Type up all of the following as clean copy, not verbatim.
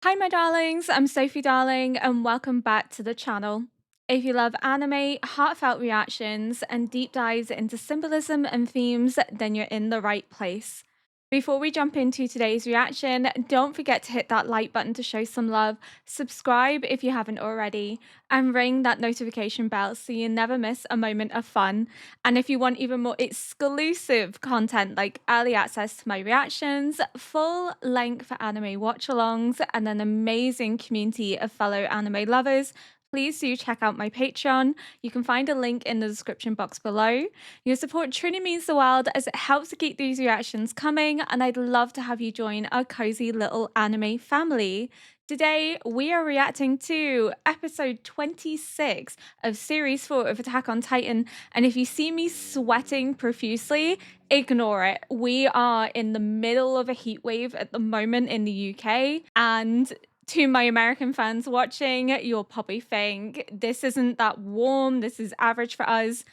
Hi, my darlings. I'm Sophie Darling, and welcome back to the channel. If you love anime, heartfelt reactions, and deep dives into symbolism and themes, then you're in the right place. Before we jump into today's reaction, don't forget to hit that like button to show some love, subscribe if you haven't already, and ring that notification bell so you never miss a moment of fun. And if you want even more exclusive content like early access to my reactions, full length anime watch alongs, and an amazing community of fellow anime lovers, please do check out my Patreon. You can find a link in the description box below. Your support truly means the world as it helps to keep these reactions coming, and I'd love to have you join our cozy little anime family. Today, we are reacting to episode 26 of series 4 of Attack on Titan. And if you see me sweating profusely, ignore it. We are in the middle of a heat wave at the moment in the UK. And to my American fans watching, you'll probably think this isn't that warm, this is average for us.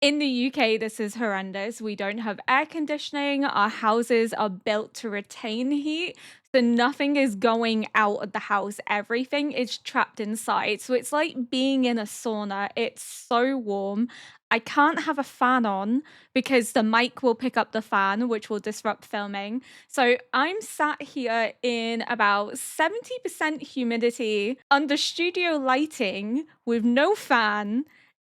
In the UK, this is horrendous. We don't have air conditioning. Our houses are built to retain heat. So nothing is going out of the house. Everything is trapped inside. So it's like being in a sauna. It's so warm. I can't have a fan on because the mic will pick up the fan, which will disrupt filming. So I'm sat here in about 70% humidity under studio lighting with no fan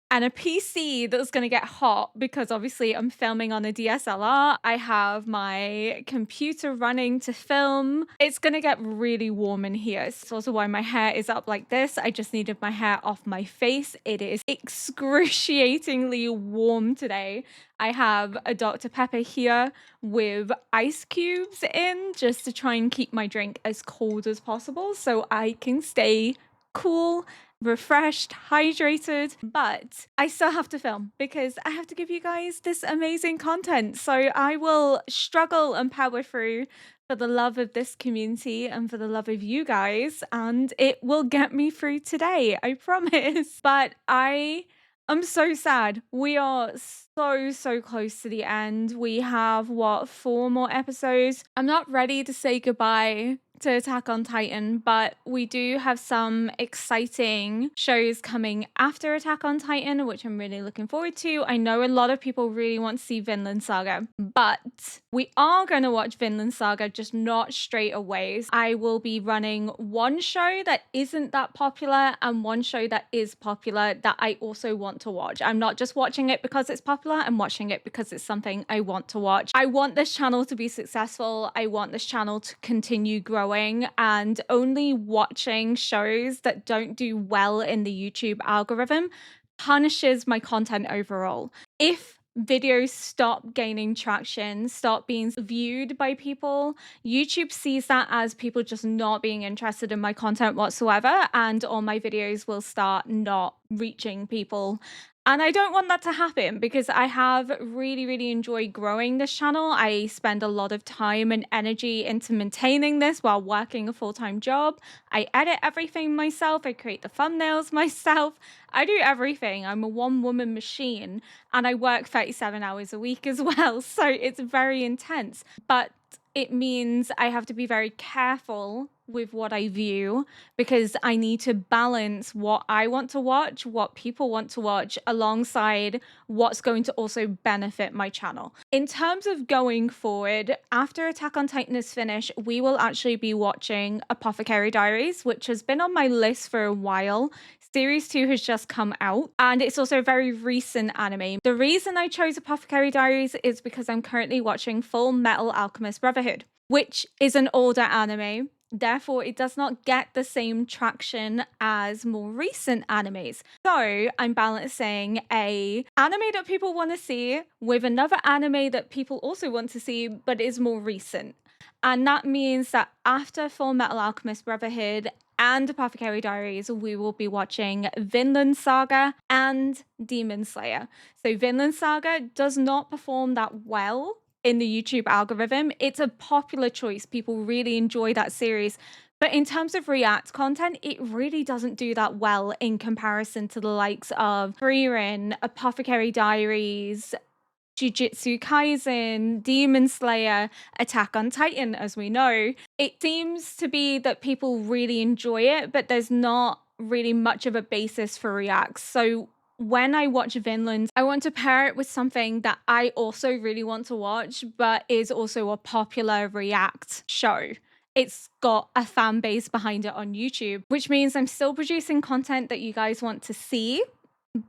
and a PC that's going to get hot because obviously I'm filming on a DSLR. I have my computer running to film. It's going to get really warm in here. It's also why my hair is up like this. I just needed my hair off my face. It is excruciatingly warm today. I have a Dr. Pepper here with ice cubes in just to try and keep my drink as cold as possible so I can stay cool, refreshed, hydrated, but I still have to film because I have to give you guys this amazing content. So I will struggle and power through for the love of this community and for the love of you guys, and it will get me through today, I promise. But I'm so sad. We are so close to the end. We have what, 4 more episodes. I'm not ready to say goodbye to Attack on Titan, but we do have some exciting shows coming after Attack on Titan, which I'm really looking forward to. I know a lot of people really want to see Vinland Saga, but we are going to watch Vinland Saga, just not straight away. I will be running one show that isn't that popular and one show that is popular that I also want to watch. I'm not just watching it because it's popular, I'm watching it because it's something I want to watch. I want this channel to be successful. I want this channel to continue growing, and only watching shows that don't do well in the YouTube algorithm punishes my content overall. If videos stop gaining traction, stop being viewed by people, YouTube sees that as people just not being interested in my content whatsoever, and all my videos will start not reaching people. And I don't want that to happen because I have really enjoyed growing this channel. I spend a lot of time and energy into maintaining this while working a full-time job. I edit everything myself. I create the thumbnails myself. I do everything. I'm a one-woman machine, and I work 37 hours a week as well. So it's very intense. But it means I have to be very careful with what I view because I need to balance what I want to watch, what people want to watch, alongside what's going to also benefit my channel. In terms of going forward, after Attack on Titan is finished, we will actually be watching Apothecary Diaries, which has been on my list for a while. Series 2 has just come out, and it's also a very recent anime. The reason I chose Apothecary Diaries is because I'm currently watching Full Metal Alchemist Brotherhood, which is an older anime. Therefore, it does not get the same traction as more recent animes. So I'm balancing a anime that people want to see with another anime that people also want to see, but is more recent. And that means that after Full Metal Alchemist Brotherhood and Apothecary Diaries, we will be watching Vinland Saga and Demon Slayer. So Vinland Saga does not perform that well in the YouTube algorithm. It's a popular choice. People really enjoy that series. But in terms of React content, it really doesn't do that well in comparison to the likes of Frieren, Apothecary Diaries, Jujutsu Kaisen, Demon Slayer, Attack on Titan, as we know. It seems to be that people really enjoy it, but there's not really much of a basis for reacts. So when I watch Vinland, I want to pair it with something that I also really want to watch, but is also a popular react show. It's got a fan base behind it on YouTube, which means I'm still producing content that you guys want to see.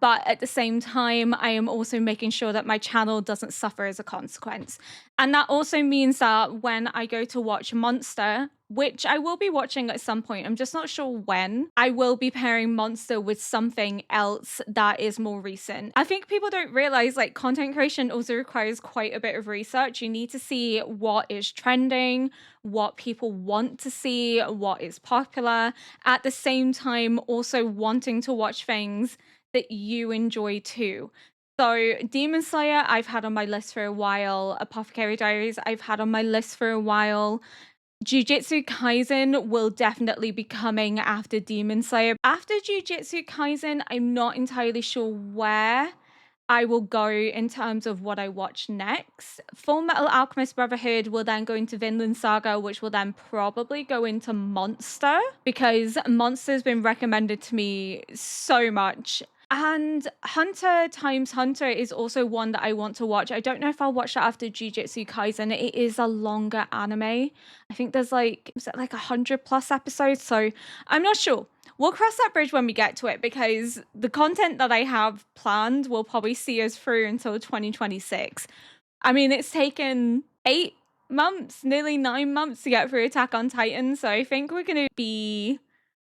But at the same time, I am also making sure that my channel doesn't suffer as a consequence. And that also means that when I go to watch Monster, which I will be watching at some point, I'm just not sure when, I will be pairing Monster with something else that is more recent. I think people don't realize like content creation also requires quite a bit of research. You need to see what is trending, what people want to see, what is popular, at the same time also wanting to watch things that you enjoy too. So Demon Slayer, I've had on my list for a while. Apothecary Diaries, I've had on my list for a while. Jujutsu Kaisen will definitely be coming after Demon Slayer. After Jujutsu Kaisen, I'm not entirely sure where I will go in terms of what I watch next. Full Metal Alchemist Brotherhood will then go into Vinland Saga, which will then probably go into Monster, because Monster's been recommended to me so much. And Hunter x Hunter is also one that I want to watch. I don't know if I'll watch that after Jujutsu Kaisen. It is a longer anime. I think there's like, is it like 100+ episodes? So I'm not sure. We'll cross that bridge when we get to it, because the content that I have planned will probably see us through until 2026. I mean, it's taken 8 months, nearly 9 months to get through Attack on Titan. So I think we're going to be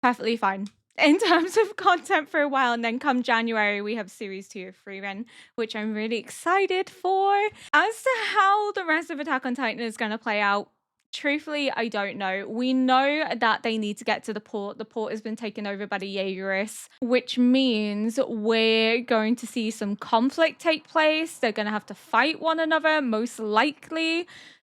perfectly fine in terms of content for a while. And then come January, we have series 2 of Frieren, which I'm really excited for. As to how the rest of Attack on Titan is going to play out, truthfully, I don't know. We know that they need to get to the port. The port has been taken over by the Jaegerists, which means we're going to see some conflict take place. They're going to have to fight one another, most likely.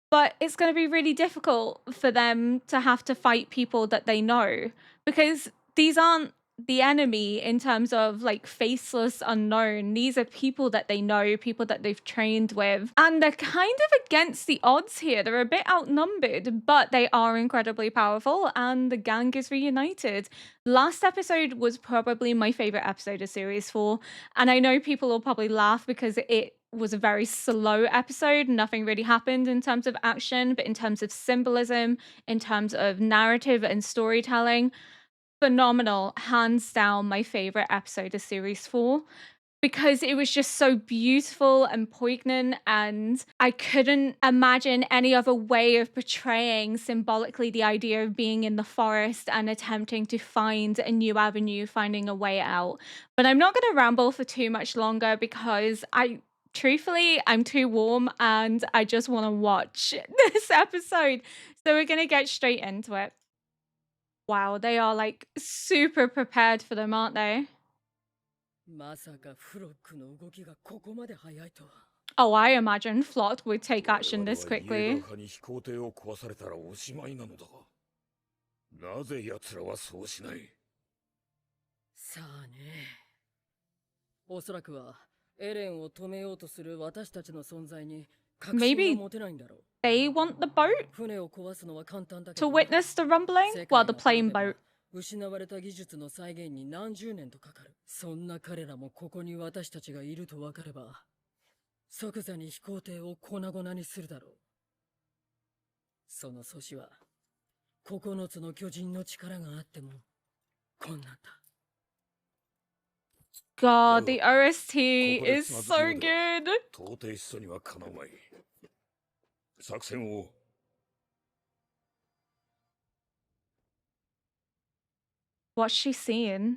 But it's going to be really difficult for them to have to fight people that they know, because these aren't the enemy in terms of like faceless unknown. These are people that they know, people that they've trained with, and they're kind of against the odds here. They're a bit outnumbered, but they are incredibly powerful, and the gang is reunited. Last episode was probably my favorite episode of series 4, and I know people will probably laugh because it was a very slow episode. Nothing really happened in terms of action, but in terms of symbolism, in terms of narrative and storytelling, phenomenal. Hands down my favorite episode of series 4, because it was just so beautiful and poignant, and I couldn't imagine any other way of portraying symbolically the idea of being in the forest and attempting to find a new avenue, finding a way out. But I'm not going to ramble for too much longer, because truthfully, I'm too warm and I just want to watch this episode. So we're going to get straight into it. Wow, they are like super prepared for them, aren't they? まさかフロックの動きがここまで速いとは。Oh, I imagine Flock would take action this 我々は家 quickly. がに飛行艇を壊されたらおしまいなのだ。なぜ奴らはそうしない？さあね。おそらくはエレンを止めようとする私たちの存在に確信 Maybe が持てないんだろう。 they want the boat 船を壊すのは簡単だけ to ど、 witness the rumbling? Well, the plane boat. 失われた技術の再現に何十年とかかる。そんな彼らもここに私たちがいると分かれば、即座に飛行艇を粉々にするだろう。その阻止は9つの巨人の力があっても困難だ。 God, the OST ここで is つまず so くようでは good. 到底しそうにはかなうまい。作戦を What's she seeing?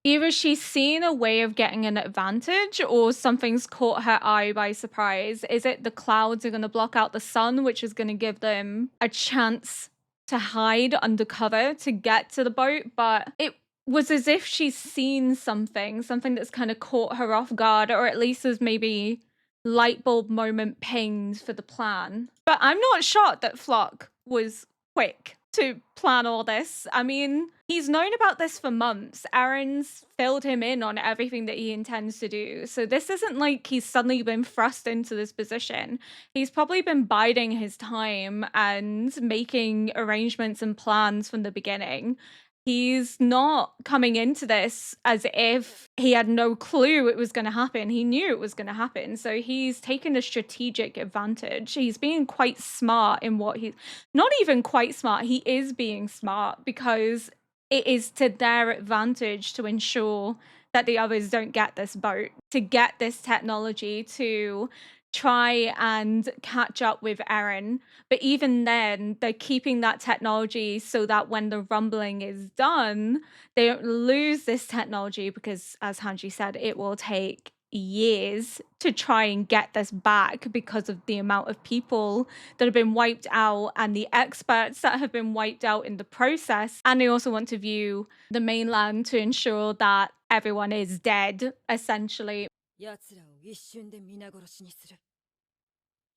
Either she's seen a way of getting an advantage, or something's caught her eye by surprise. Is it the clouds are going to block out the sun, which is going to give them a chance to hide under cover to get to the boat? But it was as if she's seen something that's kind of caught her off guard, or at least has maybe light bulb moment pinged for the plan. But I'm not shocked that Flock was quick to plan all this. I mean, he's known about this for months. Aaron's filled him in on everything that he intends to do. So this isn't like he's suddenly been thrust into this position. He's probably been biding his time and making arrangements and plans from the beginning. He's not coming into this as if he had no clue it was going to happen. He knew it was going to happen. So he's taken a strategic advantage. He's being quite smart in what he's not even quite smart. He is being smart because it is to their advantage to ensure that the others don't get this boat, to get this technology, to try and catch up with Eren. But even then, they're keeping that technology so that when the rumbling is done, they don't lose this technology because, as Hanji said, it will take years to try and get this back because of the amount of people that have been wiped out and the experts that have been wiped out in the process. And they also want to view the mainland to ensure that everyone is dead, essentially. 奴らを一瞬で皆殺しにする。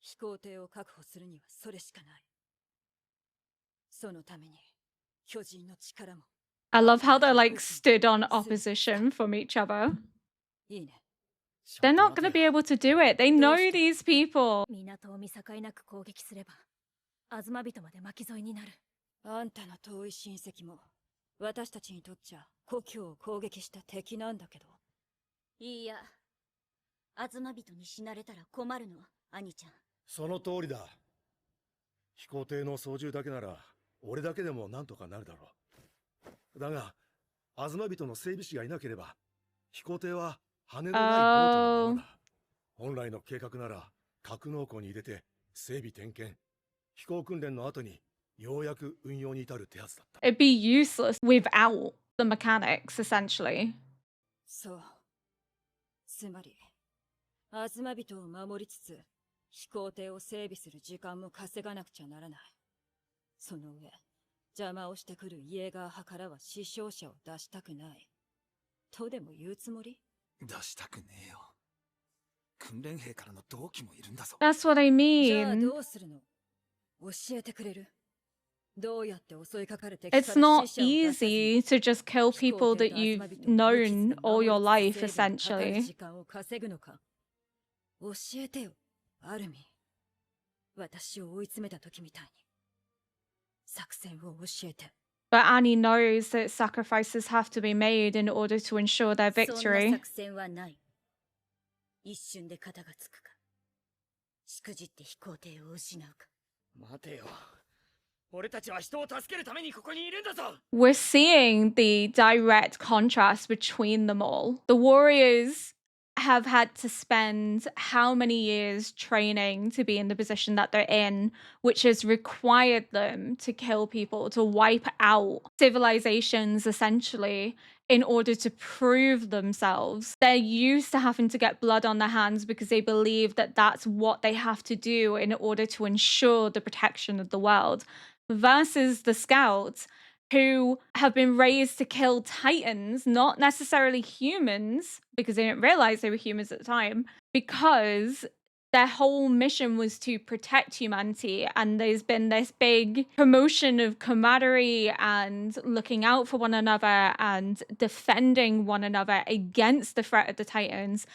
飛行艇を確保するにはそれしかない。そのために巨人の力も。I love how they're like stood on opposition from each other. いいね。They're not going to be able to do it. They know these people. 港を見境なく攻撃すれば、アズマ人まで巻き添えになる。あんたの遠い親戚も私たちにとっちゃ故郷を攻撃した敵なんだけど。いや、アズマ人に死なれたら困るの、兄ちゃん。その通りだ。飛行艇の操縦だけなら俺だけでもなんとかなるだろう。だが、アズマ人の整備士がいなければ飛行艇は羽のないボートのままだ。本来の計画なら格納庫に入れて整備点検、飛行訓練の後にようやく運用に至る手はずだった。It'd be useless without the mechanics, essentially. そう。つまり、アズマ人を守りつつ、飛行艇を整備する時間も稼がなくちゃならない。その上、邪魔をしてくるイエーガー派からは死傷者を出したくない。とでも言うつもり？出したくねえよ。訓練兵からの同期もいるんだぞ。That's what I じゃあ mean. どうするの？教えてくれる？どうやって襲いかかる敵から死 It's 者 not を出さずに easy to just kill 飛行 people 艇 that とアズ you've マ人を無傷 known で all your 守 life, りつつ整備にかかる essentially. 時間を稼ぐのか？教えてよ、アルミン。私を追い詰めた時みたいに。作戦を教えて。But Annie knows that sacrifices have to be made in order to ensure their そんな victory. 作戦はない。一瞬で肩がつくか。しくじって飛行艇を失うか。待てよ。俺たちは人を助けるためにここにいるんだぞ。We're seeing the direct contrast between them all. The warriors have had to spend how many years training to be in the position that they're in, which has required them to kill people, to wipe out civilizations essentially in order to prove themselves. They're used to having to get blood on their hands because they believe that that's what they have to do in order to ensure the protection of the world, versus the scouts, who have been raised to kill titans, not necessarily humans, because they didn't realize they were humans at the time, because their whole mission was to protect humanity. And there's been this big promotion of camaraderie and looking out for one another and defending one another against the threat of the titans.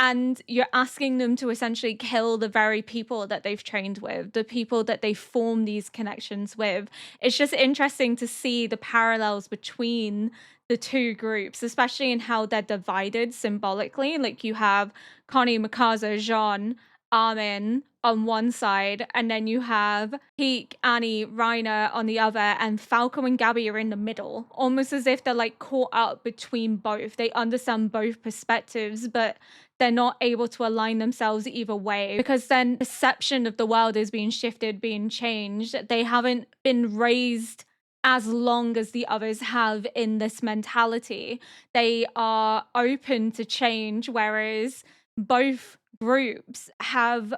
And you're asking them to essentially kill the very people that they've trained with, the people that they form these connections with. It's just interesting to see the parallels between the two groups, especially in how they're divided symbolically. Like you have Connie, Mikaza, Jean, Armin on one side, and then you have Peak, Annie, Reiner on the other, and Falco and Gabby are in the middle, almost as if they're like caught up between both. They understand both perspectives, but they're not able to align themselves either way because then perception of the world is being shifted, being changed. They haven't been raised as long as the others have in this mentality. They are open to change, whereas both groups have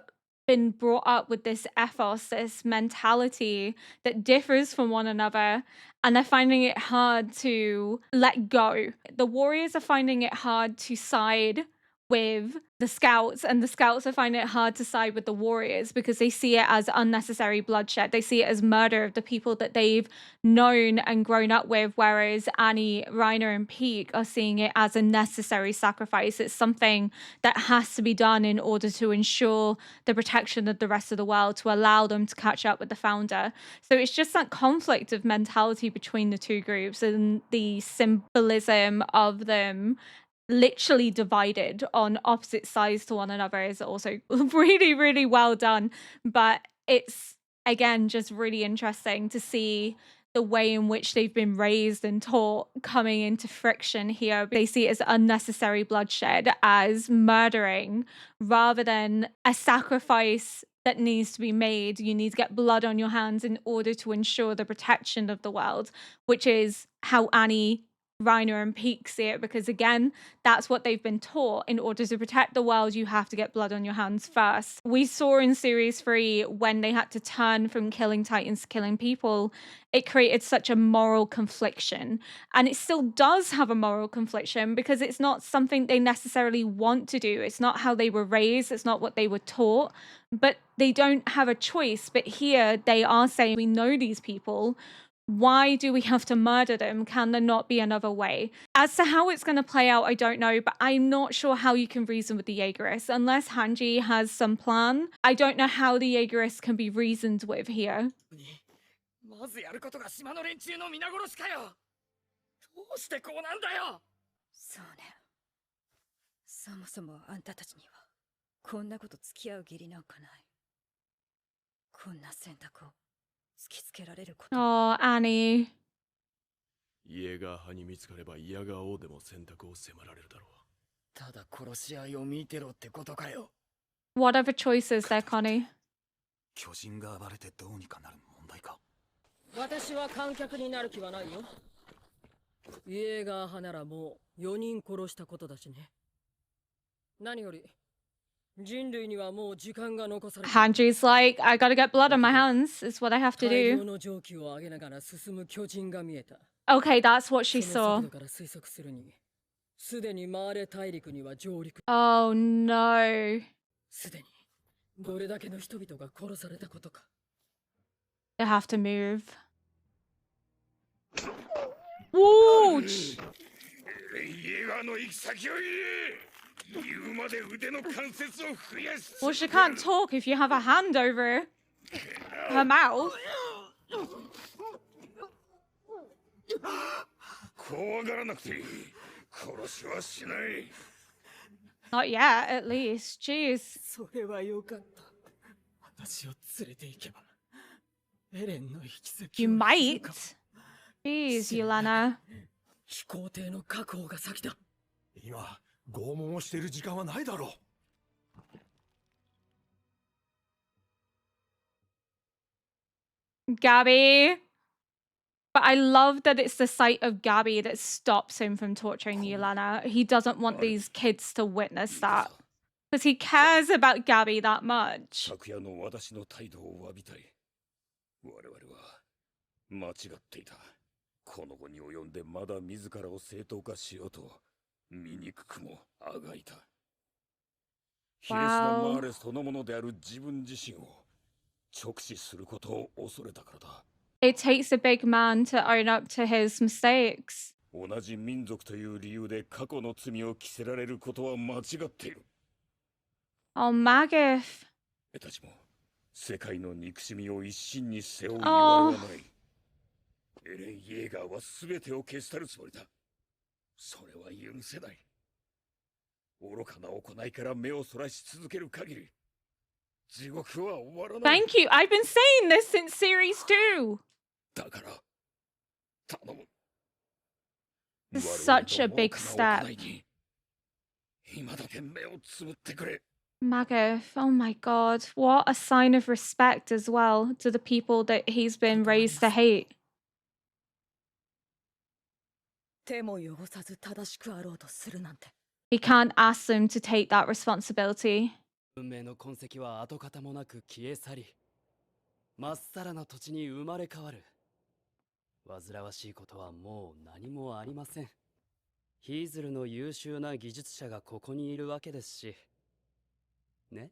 been brought up with this ethos, this mentality that differs from one another, and they're finding it hard to let go. The warriors are finding it hard to side with the scouts, and the scouts are finding it hard to side with the warriors because they see it as unnecessary bloodshed. They see it as murder of the people that they've known and grown up with, whereas Annie, Reiner, and Peak are seeing it as a necessary sacrifice. It's something that has to be done in order to ensure the protection of the rest of the world, to allow them to catch up with the founder. So it's just that conflict of mentality between the two groups, and the symbolism of them literally divided on opposite sides to one another is also really, really well done. But it's, again, just really interesting to see the way in which they've been raised and taught coming into friction here. They see it as unnecessary bloodshed, as murdering, rather than a sacrifice that needs to be made. You need to get blood on your hands in order to ensure the protection of the world, which is how Annie, Reiner, and Peak see it, because again, that's what they've been taught. In order to protect the world, you have to get blood on your hands first. We saw in series 3 when they had to turn from killing titans to killing people, it created such a moral confliction, and it still does have a moral confliction because it's not something they necessarily want to do. It's not how they were raised, it's not what they were taught, but they don't have a choice. But here they are saying, we know these people, why do we have to murder them? Can there not be another way? As to how it's going to play out, I don't know, but I'm not sure how you can reason with the Jaegerists. Unless Hanji has some plan, I don't know how the Jaegerists can be reasoned with here. まずやることが島の連中の皆殺しかよ。どうしてこうなんだよ。そうね。そもそもあんたたちにはこんなこと付き合う義理なんかない。こんな選択を突きつけられること。 Oh, Annie. イエーガー派に見つかればイヤガー王でも選択を迫られるだろう。ただ殺し合いを見てろってことかよ。 What other choices there, Connie? 巨人が暴れてどうにかなる問題か。私は観客になる気はないよ。イエーガー派ならもう4人殺したことだしね。何より人類にはもう時間が残されている。 Hanji's like, I gotta get blood on my hands. It's what I have to 大量 do. の蒸気を上げながら進む巨人が見えた。 Okay, that's what she その saw. 速度から推測するに、すでにマーレ大陸には上陸。 Oh no. すでにどれだけの人々が殺されたことか。 They have to move. Whoa! イエーガーの行き先を言え。言うまで腕の関節を増やし。 Well, she can't talk if you have a hand over her mouth. 怖がらなくていい。殺しはしない。 Not yet, at least. Jeez. それはよかった。私を連れて行けば、エレンの行き先 You を知る might. かも。 Jeez, Yelena. 飛行艇の確保が先だ。今、拷問をしている時間はないだろう。Gabby. But I love that it's the sight of Gabby that stops him from torturing Yelena. He doesn't want these kids to witness that. Because he cares about Gabby that much. 昨夜の私の態度を詫びたい。我々は間違っていた。この後に及んでまだ自らを正当化しようと醜くもあがいた。卑劣なマーレそのものである自分自身を直視することを恐れたからだ。It takes a big man to own up to his mistakes. 同じ民族という理由で過去の罪を着せられることは間違っている。 Oh, Magif. 俺たちも世界の憎しみを一身に背負う言われはない。エレン・イエーガーは全てを消し去るつもりだ。それは許せない。愚かな行いから目をそらし続ける限り、地獄は終わらない。 Thank you. I've been saying this since series 2. だから、頼む。 This is such a big 我々の愚かな step. 行いに今だけ目をつぶってくれ。 Magif, oh my god. What a sign of respect as well to the people that he's been raised to hate. 手も汚さず正しくあろうとするなんて。 He can't ask them to take that responsibility. 運命の痕跡は跡形もなく消え去り、まっさらな土地に生まれ変わる。煩わしいことはもう何もありません。ヒーズルの優秀な技術者がここにいるわけですし。ね。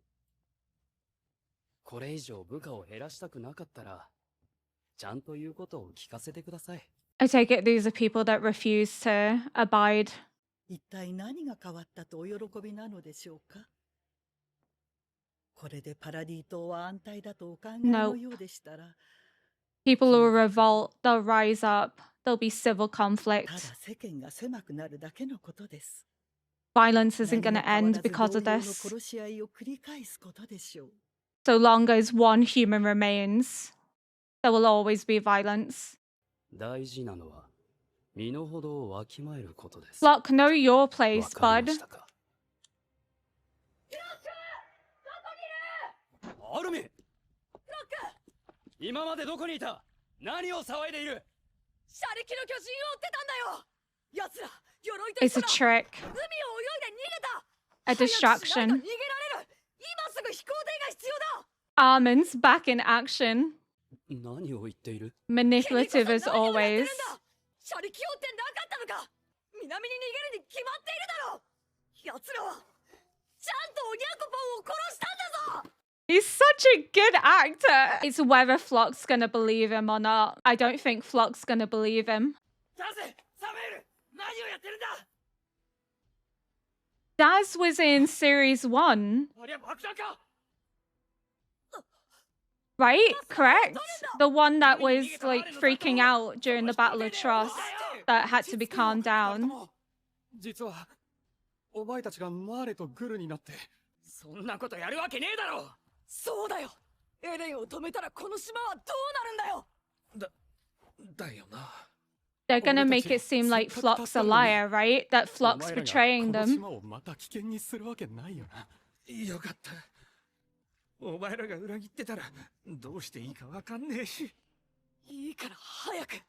これ以上部下を減らしたくなかったら、ちゃんと言うことを聞かせてください。I take it these are people that refuse to abide. 一体何が変わったとお喜びなのでしょうか。これでパラディ島は安泰だとお考えのようでしたら、People will revolt, they'll rise up, there'll be civil ただ conflict. 世間が狭くなるだけのことです。 Violence isn't 何 going も to 変わ end らず because of 同様の this. 殺し合いを繰り返すことでしょう。 So long as one human remains, there will always be violence. 大事なのは、身の程をわきまえることです。 Flock, know your わ place, かり bud. ましたか。アルミ！ロック！今までどこにいた？何を騒いでいる？車力の巨人を追ってたんだよ。奴ら、鎧と It's a 一緒だ。 trick, 海を泳いで逃げた。 a 早くしないと distraction. 逃げられる。今すぐ飛行艇が必要だ。 Armin's back in action, 何を言っている？ manipulative as 何をやってる always. んだ。車力用ってなかったのか。南に逃げるに決まっているだろう。奴らはちゃんとおにゃんこぽんを殺したんだぞ。 He's such a good actor. It's whether Flock's gonna believe him or not. I don't think Flock's gonna believe him. 出せサメール、何をやってるんだ。 Daz was in series 1, ありゃ爆弾か。 right? Correct? The one that was like freaking out during the Battle of Tross that had to be calmed down. 実はお前たちがマーレとグルになって。そんなことやるわけねえだろ。そうだよ。エレンを止めたらこの島はどうなるんだよ。だよな。 They're gonna make it seem like Flock's a liar, right? That Flock's betraying この them. 島をまた危険にするわけないよな。よかった。お前らが裏切ってたらどうしていいかわかんねえし。いいから早く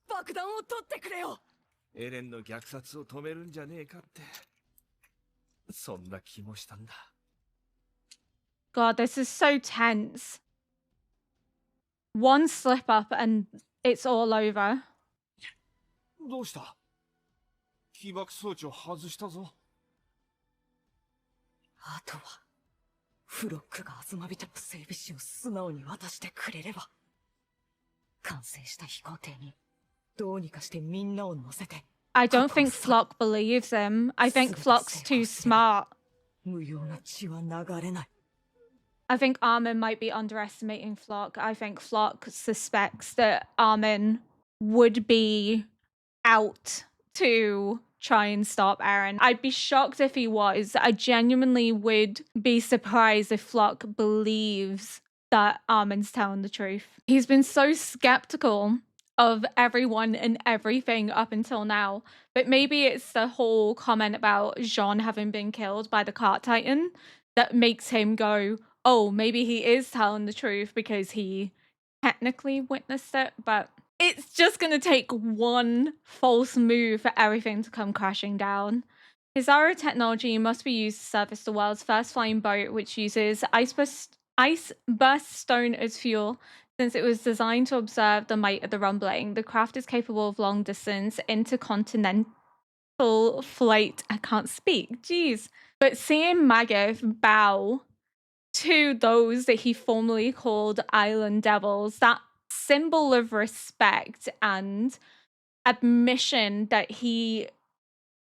爆弾を取ってくれよ。エレンの虐殺を止めるんじゃねえかって。そんな気もしたんだ。 God, this is so tense. One slip up and it's all over. どうした？起爆装置を外したぞ。あとはフロックがアズマビトの整備士を素直に渡してくれれば、完成した飛行艇にどうにかしてみんなを乗せて。 I don't think Flock believes him. I think Flock's too smart. 無用な血は流れない。 I think Armin might be underestimating Flock. I think Flock suspects that Armin would be out to try and stop Eren. I'd be shocked if he was. I genuinely would be surprised if Flock believes that Armin's telling the truth. He's been so skeptical of everyone and everything up until now. But maybe it's the whole comment about Jean having been killed by the cart titan that makes him go, oh, maybe he is telling the truth because he technically witnessed it, but it's just going to take one false move for everything to come crashing down. His Zara technology must be used to service the world's first flying boat, which uses ice burst stone as fuel. Since it was designed to observe the might of the rumbling, the craft is capable of long distance intercontinental flight. I can't speak, jeez. But seeing Magath bow to those that he formerly called Island Devils, that symbol of respect and admission that he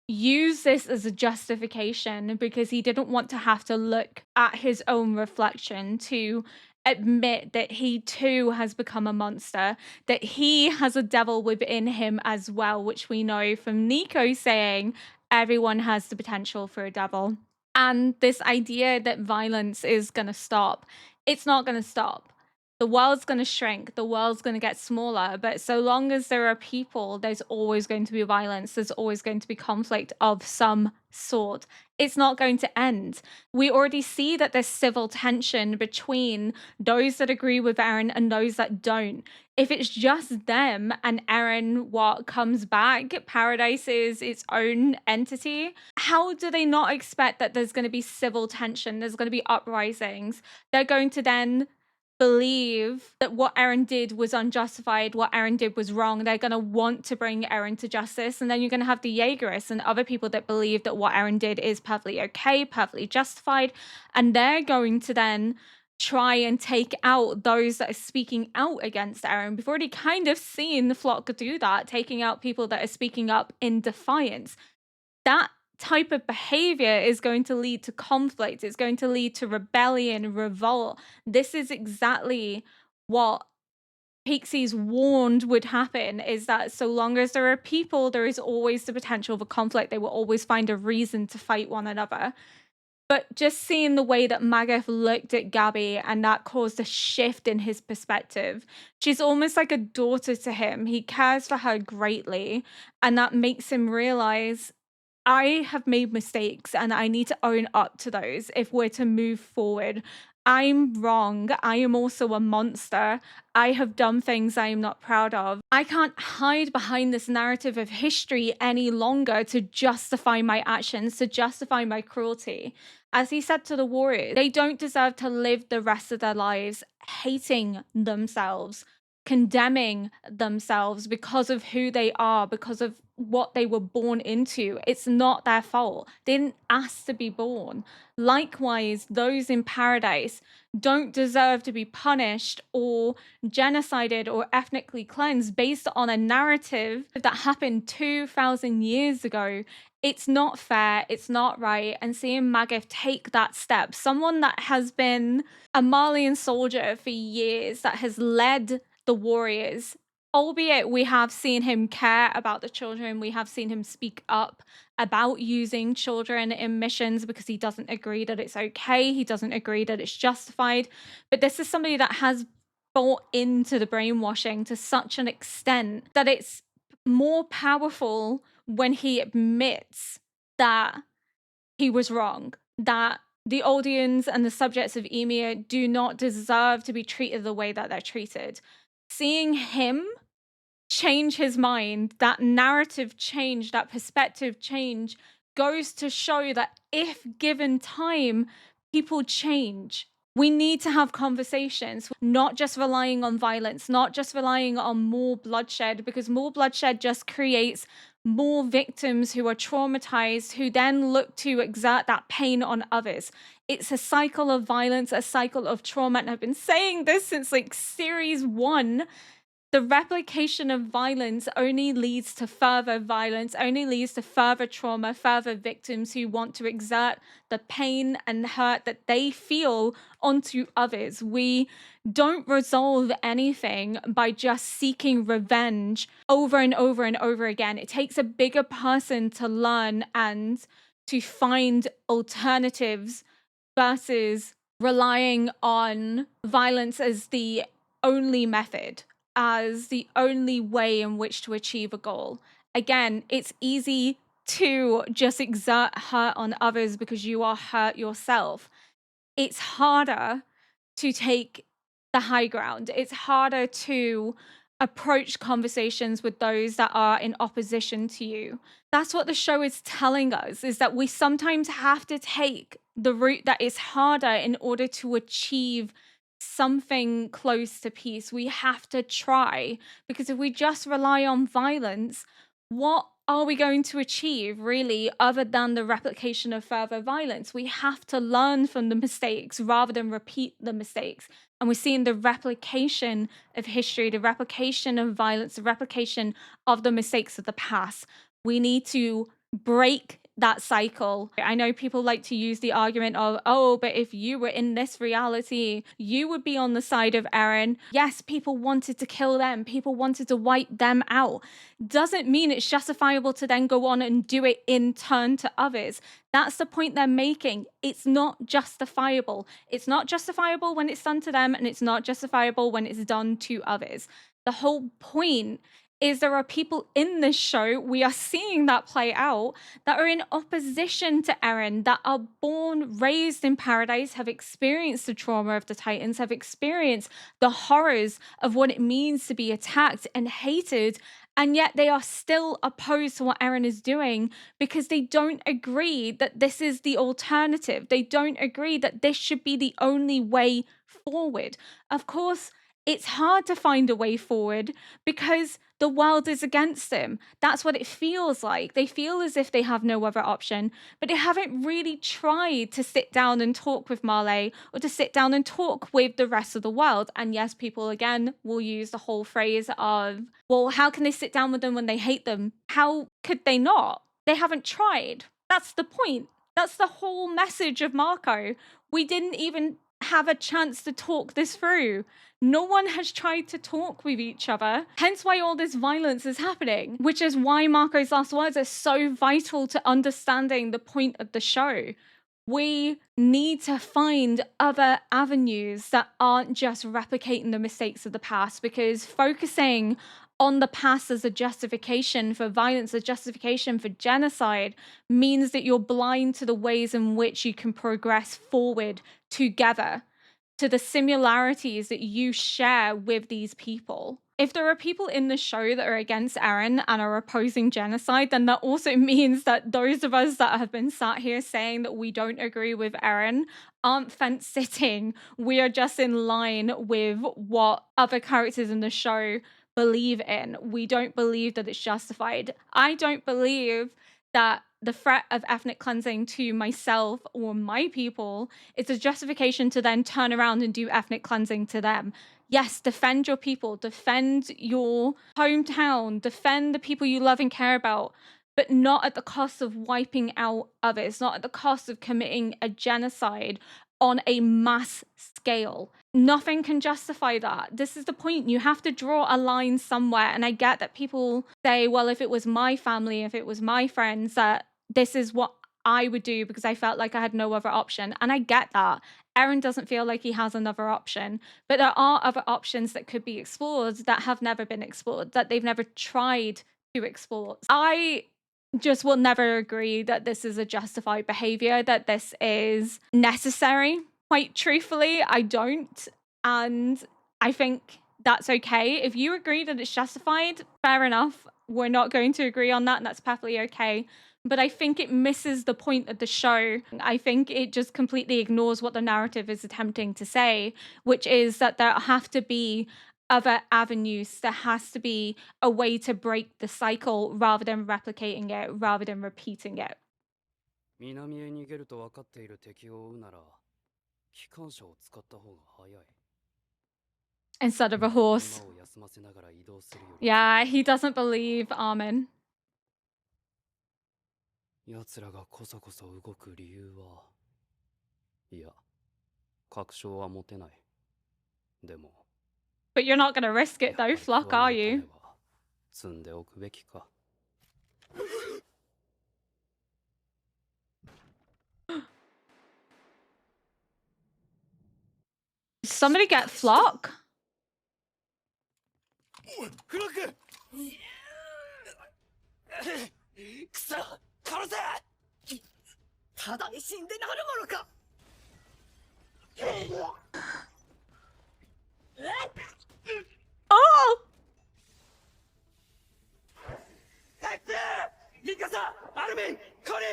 used this as a justification because he didn't want to have to look at his own reflection to admit that he too has become a monster, that he has a devil within him as well, which we know from Nico saying everyone has the potential for a devil. And this idea that violence is going to stop, it's not going to stop. The world's going to shrink, the world's going to get smaller, but so long as there are people, there's always going to be violence, there's always going to be conflict of some sort. It's not going to end. We already see that there's civil tension between those that agree with Eren and those that don't. If it's just them and Eren comes back, Paradise is its own entity, how do they not expect that there's going to be civil tension, there's going to be uprisings? They're going to then believe that what Eren did was unjustified, what Eren did was wrong. They're going to want to bring Eren to justice. And then you're going to have the Jaegerists and other people that believe that what Eren did is perfectly okay, perfectly justified. And they're going to then try and take out those that are speaking out against Eren. We've already kind of seen the flock do that, taking out people that are speaking up in defiance. That type of behavior is going to lead to conflict. It's going to lead to rebellion, revolt. This is exactly what Pixies warned would happen, is that so long as there are people, there is always the potential for conflict. They will always find a reason to fight one another. But just seeing the way that Magath looked at Gabby, and that caused a shift in his perspective. She's almost like a daughter to him. He cares for her greatly, and that makes him realize, I have made mistakes and I need to own up to those if we're to move forward. I'm wrong. I am also a monster. I have done things I am not proud of. I can't hide behind this narrative of history any longer to justify my actions, to justify my cruelty. As he said to the warriors, they don't deserve to live the rest of their lives hating themselves, condemning themselves because of who they are, because of what they were born into. It's not their fault. They didn't ask to be born. Likewise, those in paradise don't deserve to be punished or genocided or ethnically cleansed based on a narrative that happened 2,000 years ago. It's not fair. It's not right. And seeing Magath take that step, someone that has been a Malian soldier for years, that has led the warriors, albeit we have seen him care about the children, we have seen him speak up about using children in missions because he doesn't agree that it's okay, he doesn't agree that it's justified. But this is somebody that has bought into the brainwashing to such an extent that it's more powerful when he admits that he was wrong, that the Oldians and the subjects of Emir do not deserve to be treated the way that they're treated. Seeing him change his mind, that narrative change, that perspective change, goes to show that if given time, people change. We need to have conversations, not just relying on violence, not just relying on more bloodshed, because more bloodshed just creates more victims who are traumatized, who then look to exert that pain on others. It's a cycle of violence, a cycle of trauma. And I've been saying this since like series 1. The replication of violence only leads to further violence, only leads to further trauma, further victims who want to exert the pain and hurt that they feel onto others. We don't resolve anything by just seeking revenge over and over and over again. It takes a bigger person to learn and to find alternatives versus relying on violence as the only method, as the only way in which to achieve a goal. Again, it's easy to just exert hurt on others because you are hurt yourself. It's harder to take the high ground. It's harder to approach conversations with those that are in opposition to you. That's what the show is telling us, is that we sometimes have to take the route that is harder in order to achieve something close to peace. We have to try, because if we just rely on violence, what are we going to achieve really other than the replication of further violence? We have to learn from the mistakes rather than repeat the mistakes. And we're seeing the replication of history, the replication of violence, the replication of the mistakes of the past. We need to break that cycle. I know people like to use the argument of, oh, but if you were in this reality, you would be on the side of Eren. Yes, people wanted to kill them. People wanted to wipe them out. Doesn't mean it's justifiable to then go on and do it in turn to others. That's the point they're making. It's not justifiable. It's not justifiable when it's done to them, and it's not justifiable when it's done to others. The whole point is there are people in this show, we are seeing that play out, that are in opposition to Eren, that are born, raised in paradise, have experienced the trauma of the Titans, have experienced the horrors of what it means to be attacked and hated, and yet they are still opposed to what Eren is doing because they don't agree that this is the alternative. They don't agree that this should be the only way forward. Of course, it's hard to find a way forward because the world is against them. That's what it feels like. They feel as if they have no other option, but they haven't really tried to sit down and talk with Marley or to sit down and talk with the rest of the world. And yes, people again will use the whole phrase of, well, how can they sit down with them when they hate them? How could they not? They haven't tried. That's the point. That's the whole message of Marco. We didn't even have a chance to talk this through. No one has tried to talk with each other, hence why all this violence is happening, which is why Marco's last words are so vital to understanding the point of the show. We need to find other avenues that aren't just replicating the mistakes of the past, because focusing on the past as a justification for violence, a justification for genocide, means that you're blind to the ways in which you can progress forward together, to the similarities that you share with these people. If there are people in the show that are against Eren and are opposing genocide, then that also means that those of us that have been sat here saying that we don't agree with Eren aren't fence sitting. We are just in line with what other characters in the show believe in. We don't believe that it's justified. I don't believe that the threat of ethnic cleansing to myself or my people is a justification to then turn around and do ethnic cleansing to them. Yes, defend your people, defend your hometown, defend the people you love and care about, but not at the cost of wiping out others, not at the cost of committing a genocide on a mass scale. Nothing can justify that. This is the point. You have to draw a line somewhere. And I get that people say, well, if it was my family, if it was my friends, that this is what I would do because I felt like I had no other option. And I get that. Eren doesn't feel like he has another option, but there are other options that could be explored that have never been explored, that they've never tried to explore. I just will never agree that this is a justified behavior, that this is necessary. Quite truthfully, I don't. And I think that's okay. If you agree that it's justified, fair enough. We're not going to agree on that, and that's perfectly okay. But I think it misses the point of the show. I think it just completely ignores what the narrative is attempting to say, which is that there have to be other avenues. There has to be a way to break the cycle rather than replicating it, rather than repeating it. 南へ逃げると分かっている敵を追うなら、機関車を使った方が早い。 Instead of a horse. 馬を休ませながら移動するより。Yeah, he doesn't believe Armin. 奴らがこそこそ動く理由は、いや、確証は持てない。でも。 But you're not going to risk it though, Flock, are you? 積んでおくべきか。 Somebody get Flock? フロックくそ殺せただで死んでなるものか Oh! ミカサアルミンコリー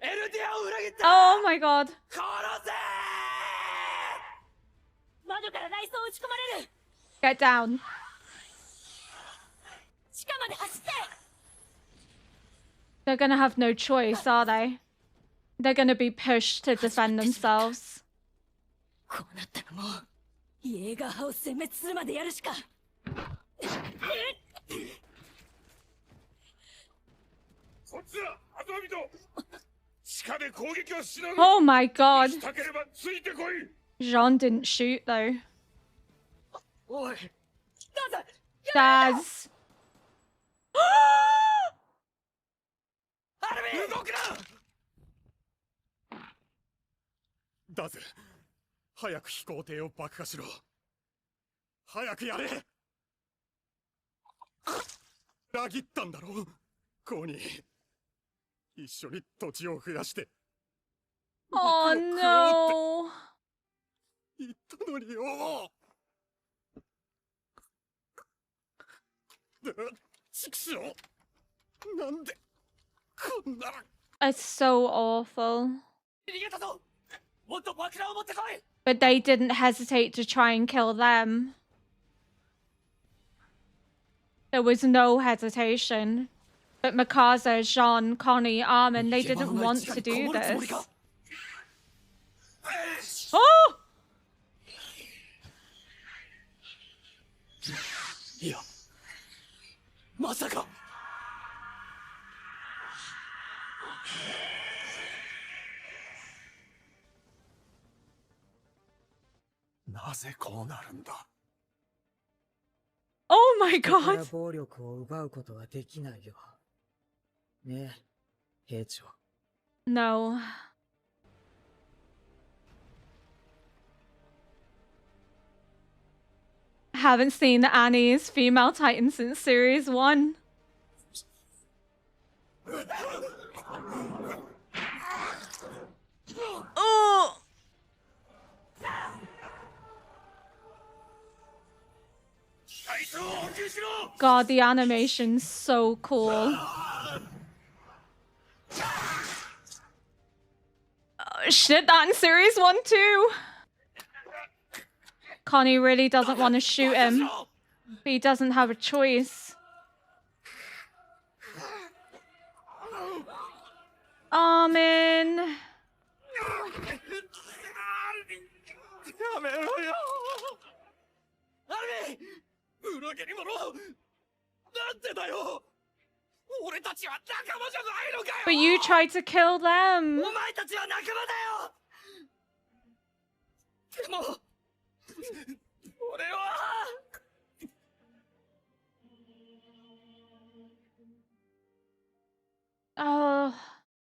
エルディアを裏切った Oh my god. 殺せ窓から内装撃ち込まれる Get down. 地下まで走って They're gonna have no choice, are they? They're gonna be pushed to defend themselves. こうなったらもうイエーガー派を殲滅するまでやるしかこっちだアトラビト地下で攻撃をしのぐ Oh my god. したければついてこい Jean didn't shoot though. おいダズ Daz. アルミン動くなだぜ早く飛行艇を爆破しろ早くやれ裏切ったんだろコニー一緒に土地を増やして Oh no. 言ったのによ畜生なんでこんな It's so awful. 逃げたぞもっと爆弾を持ってこい But they didn't hesitate to try and kill them. There was no hesitation. But Mikasa, Jean, Connie, Armin, they didn't want to do this. Oh! いや、まさか。なぜこうなるんだ。Oh my 人から god! 暴力を奪うことはできないよ。ねえ、兵長。 No. Haven't seen Annie's female titan since series 1. Oh! God, the animation's so cool. Oh, shit, that in series 1 too. Connie really doesn't want to shoot him, but he doesn't have a choice. Armin. やめろよ。アルミ、裏切り者。なんでだよ。俺たちは仲間じゃないのかよ。 But you tried to kill them. お前たちは仲間だよ。でも、俺は。 Oh,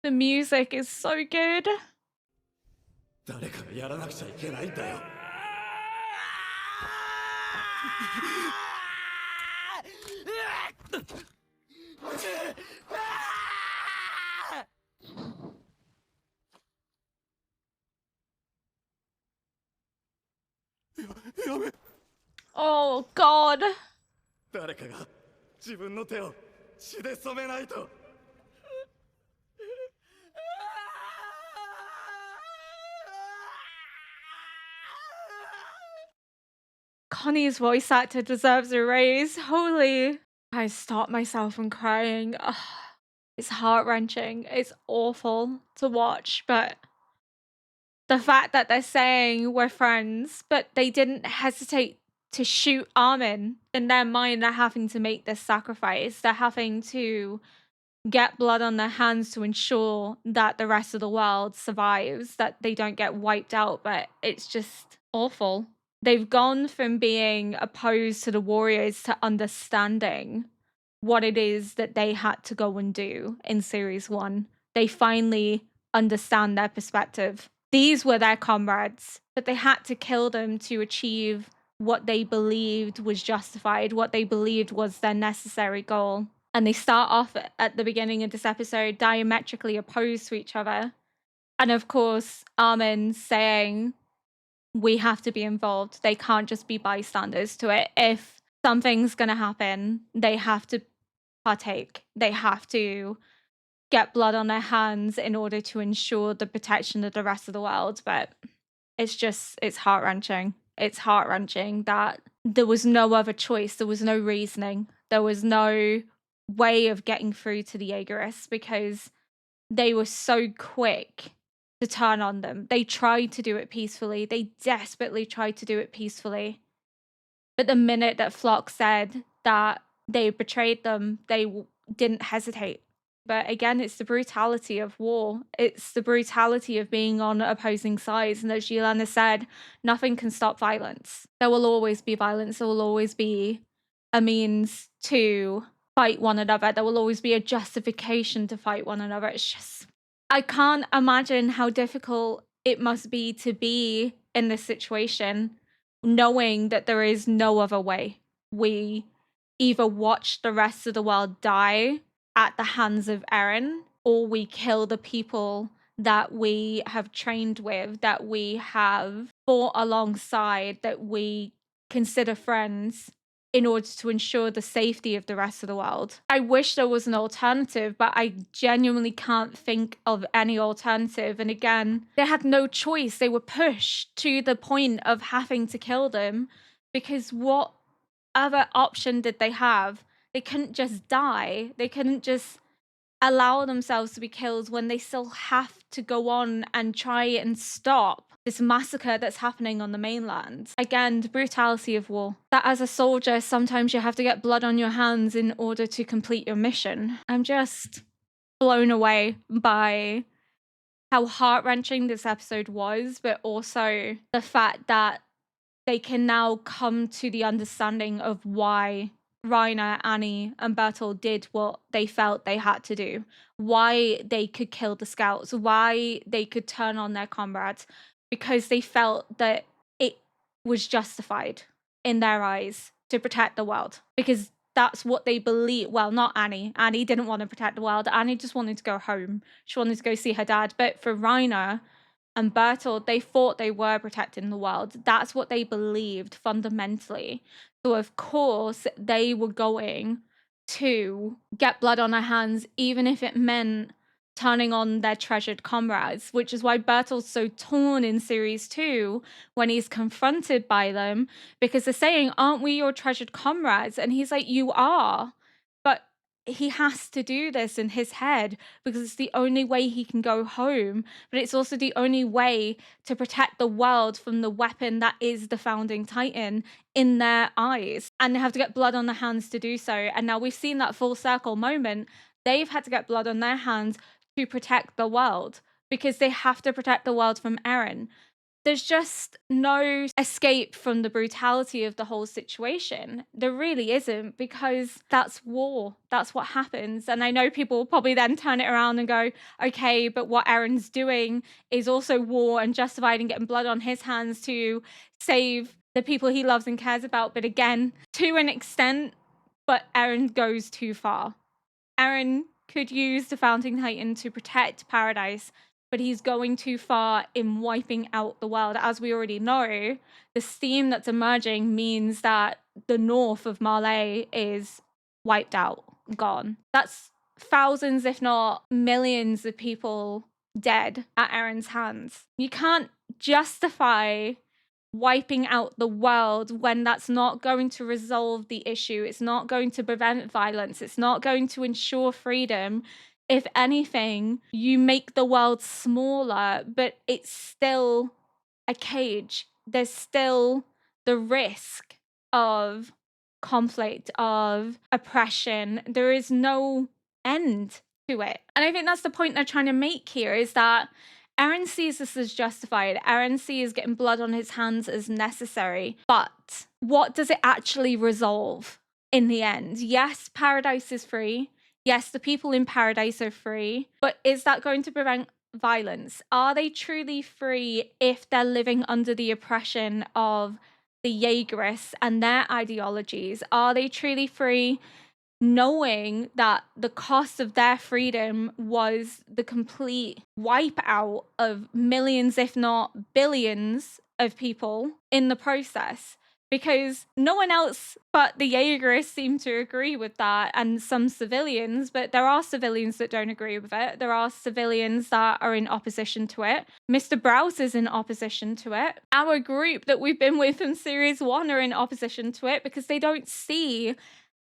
the music is so good. 誰かがやらなくちゃいけないんだよ。やめ。 Oh god. 誰かが自分の手を血で染めないと。 Connie's voice actor deserves a raise. Holy. I stopped myself from crying. Ugh. It's heart-wrenching. It's awful to watch, but the fact that they're saying we're friends, but they didn't hesitate to shoot Armin. In their mind, they're having to make this sacrifice. They're having to get blood on their hands to ensure that the rest of the world survives, that they don't get wiped out, but it's just awful. They've gone from being opposed to the warriors to understanding what it is that they had to go and do in series 1. They finally understand their perspective. These were their comrades, but they had to kill them to achieve what they believed was justified, what they believed was their necessary goal. And they start off at the beginning of this episode diametrically opposed to each other. And of course, Armin saying, we have to be involved. They can't just be bystanders to it. If something's going to happen, they have to partake. They have to get blood on their hands in order to ensure the protection of the rest of the world. But it's heart-wrenching. It's heart-wrenching that there was no other choice. There was no reasoning. There was no way of getting through to the Jaegerists because they were so quick to turn on them. They tried to do it peacefully. They desperately tried to do it peacefully. But the minute that Flock said that they betrayed them, they didn't hesitate. But again, it's the brutality of war. It's the brutality of being on opposing sides. And as Yelena said, nothing can stop violence. There will always be violence. There will always be a means to fight one another. There will always be a justification to fight one another. It's just, I can't imagine how difficult it must be to be in this situation, knowing that there is no other way. We either watch the rest of the world die at the hands of Eren, or we kill the people that we have trained with, that we have fought alongside, that we consider friends, in order to ensure the safety of the rest of the world. I wish there was an alternative, but I genuinely can't think of any alternative. And again, they had no choice. They were pushed to the point of having to kill them, because what other option did they have? They couldn't just die. They couldn't just allow themselves to be killed when they still have to go on and try and stop this massacre that's happening on the mainland. Again, the brutality of war. That as a soldier, sometimes you have to get blood on your hands in order to complete your mission. I'm just blown away by how heart-wrenching this episode was, but also the fact that they can now come to the understanding of why Reiner, Annie, and Bertolt did what they felt they had to do, why they could kill the scouts, why they could turn on their comrades, because they felt that it was justified in their eyes to protect the world, because that's what they believe. Well, not Annie. Annie didn't want to protect the world. Annie just wanted to go home. She wanted to go see her dad. But for Reiner and Bertolt, they thought they were protecting the world. That's what they believed fundamentally. So of course, they were going to get blood on their hands, even if it meant turning on their treasured comrades, which is why Bertolt's so torn in series 2 when he's confronted by them, because they're saying, aren't we your treasured comrades? And he's like, you are. But he has to do this in his head because it's the only way he can go home, but it's also the only way to protect the world from the weapon that is the founding titan in their eyes. And they have to get blood on their hands to do so. And now we've seen that full circle moment. They've had to get blood on their hands to protect the world because they have to protect the world from Eren. There's just no escape from the brutality of the whole situation. There really isn't, because that's war. That's what happens. And I know people will probably then turn it around and go, okay, but what Eren's doing is also war and justified in getting blood on his hands to save the people he loves and cares about. But again, to an extent, but Eren goes too far. Eren could use the Founding Titan to protect Paradise, but he's going too far in wiping out the world. As we already know, the steam that's emerging means that the north of Marley is wiped out, gone. That's thousands, if not millions of people dead at Eren's hands. You can't justify wiping out the world when that's not going to resolve the issue. It's not going to prevent violence. It's not going to ensure freedom. If anything, you make the world smaller, but it's still a cage. There's still the risk of conflict, of oppression. There is no end to it. And I think that's the point they're trying to make here, is that Eren sees this as justified. Eren sees getting blood on his hands as necessary. But what does it actually resolve in the end? Yes, Paradise is free. Yes, the people in Paradise are free. But is that going to prevent violence? Are they truly free if they're living under the oppression of the Jaegerists and their ideologies? Are they truly free knowing that the cost of their freedom was the complete wipe out of millions, if not billions, of people in the process? Because no one else but the Jaegerists seem to agree with that, and some civilians, but there are civilians that don't agree with it. There are civilians that are in opposition to it. Mr. Browse is in opposition to it. Our group that we've been with in Series 1 are in opposition to it because they don't see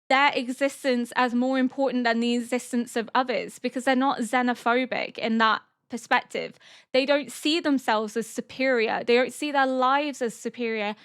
their existence as more important than the existence of others, because they're not xenophobic in that perspective. They don't see themselves as superior. They don't see their lives as superior,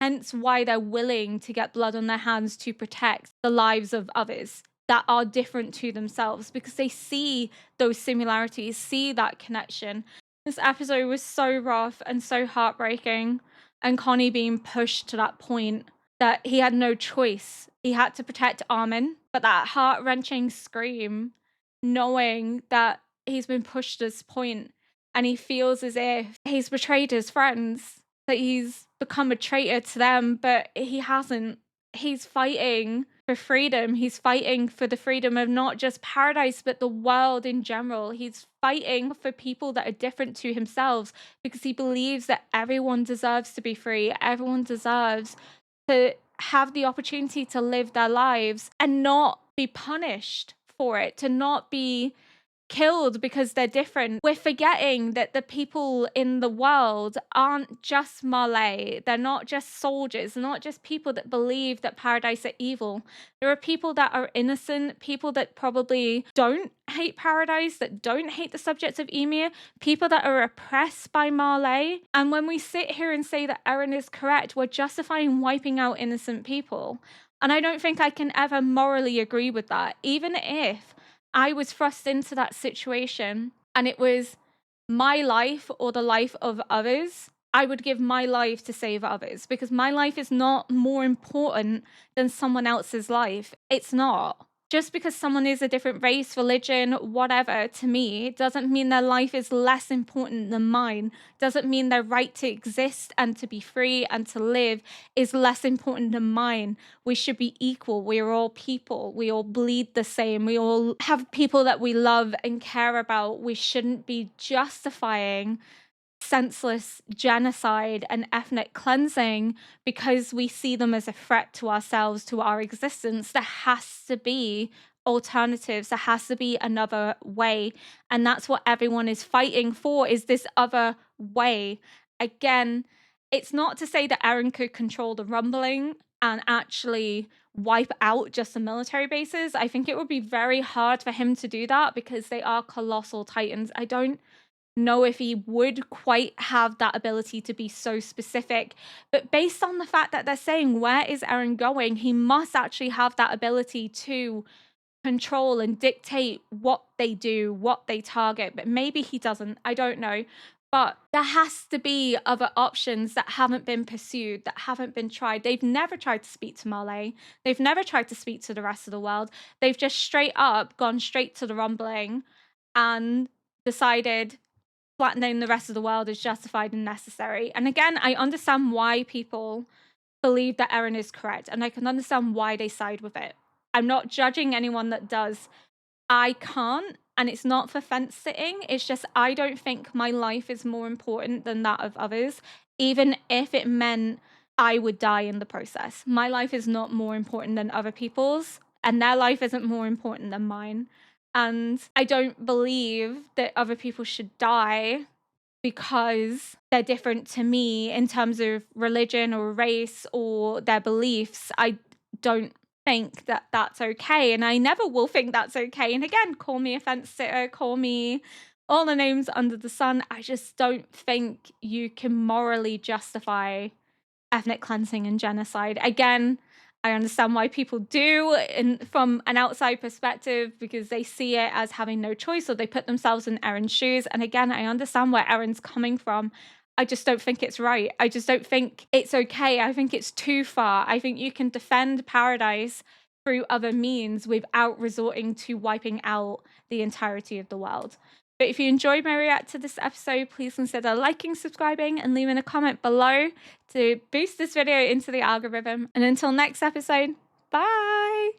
hence why they're willing to get blood on their hands to protect the lives of others that are different to themselves, because they see those similarities, see that connection. This episode was so rough and so heartbreaking, and Connie being pushed to that point that he had no choice. He had to protect Armin, but that heart-wrenching scream, knowing that he's been pushed to this point and he feels as if he's betrayed his friends, that he's become a traitor to them, but he hasn't. He's fighting for freedom. He's fighting for the freedom of not just Paradise, but the world in general. He's fighting for people that are different to himself because he believes that everyone deserves to be free. Everyone deserves to have the opportunity to live their lives and not be punished for it, to not be killed because they're different. We're forgetting that the people in the world aren't just Malay. They're not just soldiers. They're not just people that believe that paradise are evil. There are people that are innocent, people that probably don't hate paradise, that don't hate the subjects of Emir, people that are oppressed by Malay. And when we sit here and say that Eren is correct, we're justifying wiping out innocent people. And I don't think I can ever morally agree with that, even if I was thrust into that situation and it was my life or the life of others. I would give my life to save others because my life is not more important than someone else's life. It's not. Just because someone is a different race, religion, whatever, to me, doesn't mean their life is less important than mine. Doesn't mean their right to exist and to be free and to live is less important than mine. We should be equal. We are all people. We all bleed the same. We all have people that we love and care about. We shouldn't be justifying senseless genocide and ethnic cleansing because we see them as a threat to ourselves, to our existence. There has to be alternatives. There has to be another way. And that's what everyone is fighting for, is this other way. Again, it's not to say that Eren could control the rumbling and actually wipe out just the military bases. I think it would be very hard for him to do that because they are colossal titans. I don't know if he would quite have that ability to be so specific, but based on the fact that they're saying where is Eren going, he must actually have that ability to control and dictate what they do, what they target. But maybe he doesn't, I don't know. But there has to be other options that haven't been pursued, that haven't been tried. They've never tried to speak to Malay. They've never tried to speak to the rest of the world. They've just straight up gone straight to the rumbling and decided flattening the rest of the world is justified and necessary. And again, I understand why people believe that Eren is correct, and I can understand why they side with it. I'm not judging anyone that does. I can't, and it's not for fence sitting. It's just I don't think my life is more important than that of others, even if it meant I would die in the process. My life is not more important than other people's, and their life isn't more important than mine. And I don't believe that other people should die because they're different to me in terms of religion or race or their beliefs. I don't think that that's okay. And I never will think that's okay. And again, call me a fence sitter, call me all the names under the sun. I just don't think you can morally justify ethnic cleansing and genocide. Again, I understand why people do from an outside perspective because they see it as having no choice or they put themselves in Eren's shoes. And again, I understand where Eren's coming from. I just don't think it's right. I just don't think it's okay. I think it's too far. I think you can defend paradise through other means without resorting to wiping out the entirety of the world. But if you enjoyed my react to this episode, please consider liking, subscribing, and leaving a comment below to boost this video into the algorithm. And until next episode, bye!